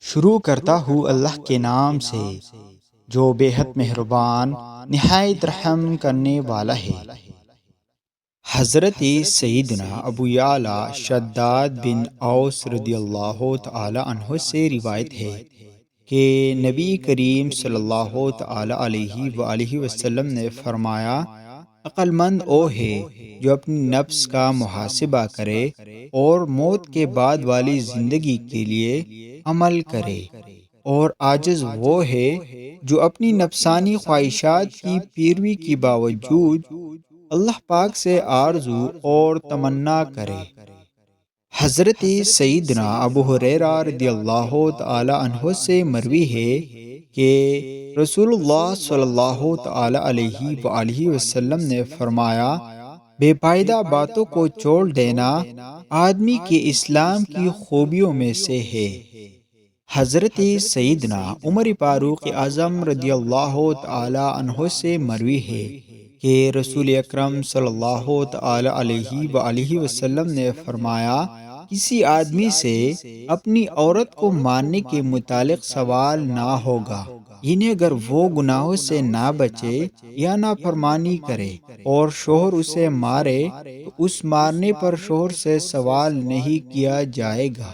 شروع کرتا ہوں اللہ کے نام سے جو بے حد مہربان نہایت رحم کرنے والا ہے۔ حضرت سیدنا ابو یعلا شداد بن اوس رضی اللہ تعالی عنہ سے روایت ہے کہ نبی کریم صلی اللہ تعالی علیہ وآلہ وسلم نے فرمایا، عقل مند وہ ہے جو اپنی نفس کا محاسبہ کرے اور موت کے بعد والی زندگی کے لیے عمل کرے، اور عاجز وہ ہے جو اپنی نفسانی خواہشات کی پیروی کے باوجود اللہ پاک سے آرزو اور تمنا کرے۔ حضرت سیدنا ابو ہریرہ رضی اللہ تعالی عنہ سے مروی ہے کہ رسول اللہ صلی اللہ تعالی علیہ وآلہ وسلم نے فرمایا، بے فائدہ باتوں کو چھوڑ دینا آدمی کے اسلام کی خوبیوں میں سے ہے۔ حضرت سیدنا عمر فاروق اعظم رضی اللہ تعالی عنہ سے مروی ہے کہ رسول اکرم صلی اللہ تعالی علیہ وآلہ وسلم نے فرمایا، کسی آدمی سے اپنی عورت کو مارنے کے متعلق سوال نہ ہوگا، یعنی اگر وہ گناہوں سے نہ بچے یا نافرمانی کرے اور شوہر اسے مارے تو اس مارنے پر شوہر سے سوال نہیں کیا جائے گا۔